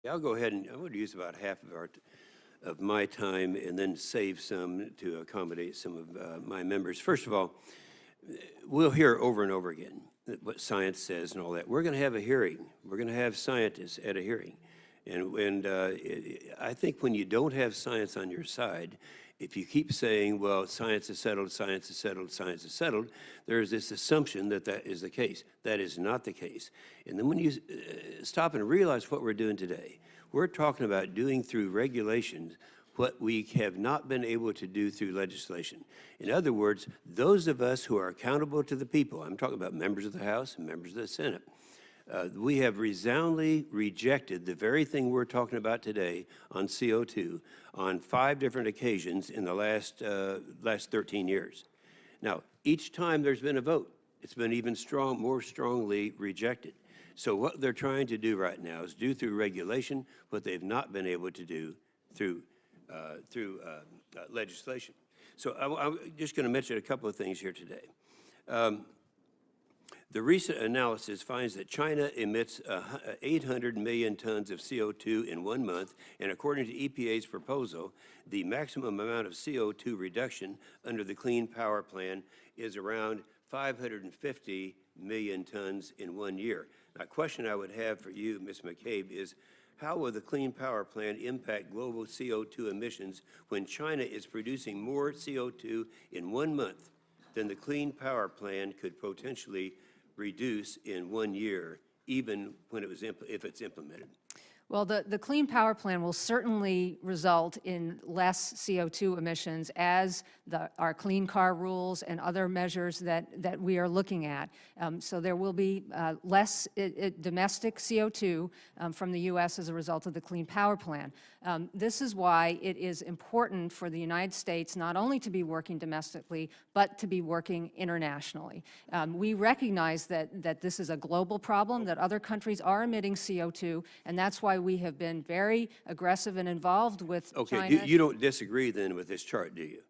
I'll go ahead and I'm going to use about half of my time and then save some to accommodate some of my members. First of all, we'll hear over and over again what science says and all that. We're going to have a hearing. We're going to have scientists at a hearing. And I think when you don't have science on your side, if you keep saying, well, science is settled, science is settled, science is settled, there's this assumption that that is the case. That is not the case. And then when you stop and realize what we're doing today, we're talking about doing through regulations what we have not been able to do through legislation. In other words, those of us who are accountable to the people, I'm talking about members of the House and members of the Senate, we have resoundingly rejected the very thing we're talking about today on CO2 on 5 different occasions in the last 13 years. Now, each time there's been a vote, it's been even more strongly rejected. So what they're trying to do right now is do through regulation what they've not been able to do through legislation. So I'm just going to mention a couple of things here today. The recent analysis finds that China emits 800 million tons of CO2 in 1 month, and according to EPA's proposal, the maximum amount of CO2 reduction under the Clean Power Plan is around 550 million tons in 1 year. Now, a question I would have for you, Ms. McCabe, is how will the Clean Power Plan impact global CO2 emissions when China is producing more CO2 in 1 month than the Clean Power Plan could potentially reduce in 1 year, even when it was if it's implemented? Well, the Clean Power Plan will certainly result in less CO2 emissions as our clean car rules and other measures that we are looking at. So there will be less domestic CO2 from the U.S. as a result of the Clean Power Plan. This is why it is important for the United States not only to be working domestically, but to be working internationally. We recognize that this is a global problem, that other countries are emitting CO2, and that's why we have been very aggressive and involved with China. Okay, you don't disagree then with this chart, do you?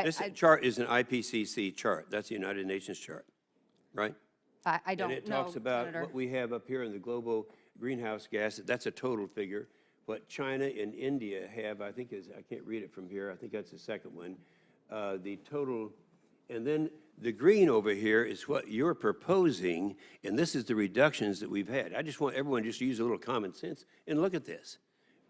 This chart is an IPCC chart. That's the United Nations chart, right? I don't know, And it talks about Senator. what we have up here in the global greenhouse gas. That's a total figure. What China and India have, I think is, I can't read it from here, I think that's the second one, the total, and then the green over here is what you're proposing, and this is the reductions that we've had. I just want everyone just to use a little common sense and look at this.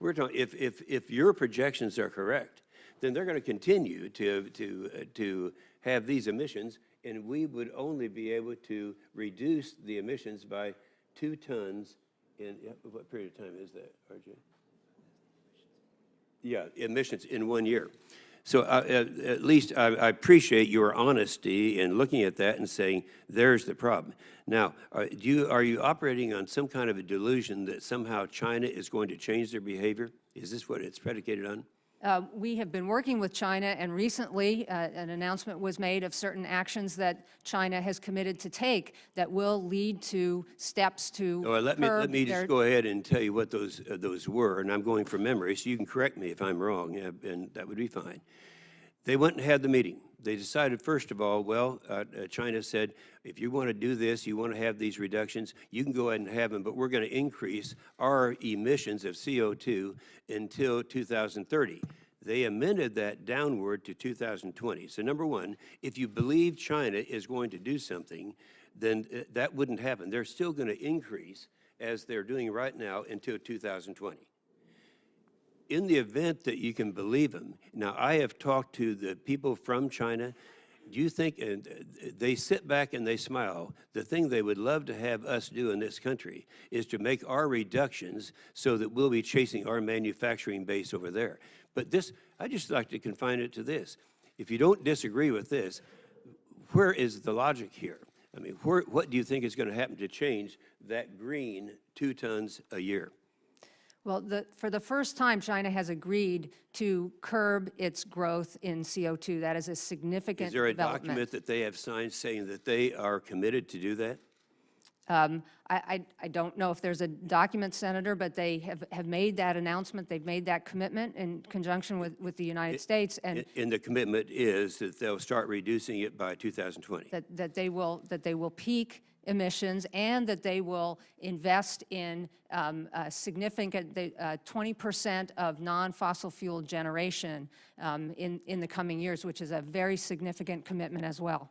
We're talking, if your projections are correct, then they're going to continue to have these emissions, and we would only be able to reduce the emissions by 2 tons in, what period of time is that, RJ? Yeah, emissions in 1 year. So at least I appreciate your honesty in looking at that and saying, there's the problem. Now, are you operating on some kind of a delusion that somehow China is going to change their behavior? Is this what it's predicated on? We have been working with China, and recently an announcement was made of certain actions that China has committed to take that will lead to steps to let me just go ahead and tell you what those were, and I'm going from memory, so you can correct me if I'm wrong, and that would be fine. They went and had the meeting. They decided, first of all, well, China said, if you want to do this, you want to have these reductions, you can go ahead and have them, but we're going to increase our emissions of CO2 until 2030. They amended that downward to 2020. So number one, if you believe China is going to do something, then that wouldn't happen. They're still going to increase, as they're doing right now, until 2020. In the event that you can believe them, now I have talked to the people from China. Do you think, and they sit back and they smile, the thing they would love to have us do in this country is to make our reductions so that we'll be chasing our manufacturing base over there. But this, I just like to confine it to this. If you don't disagree with this, where is the logic here? I mean, what do you think is going to happen to change that green 2 tons a year? Well, for the first time, China has agreed to curb its growth in CO2. That is a significant development. Is there a document that they have signed saying that they are committed to do that? I don't know if there's a document, Senator, but they have made that announcement. They've made that commitment in conjunction with the United States. And the commitment is that they'll start reducing it by 2020. That they will peak emissions, and that they will invest in a significant 20% of non-fossil fuel generation in the coming years, which is a very significant commitment as well.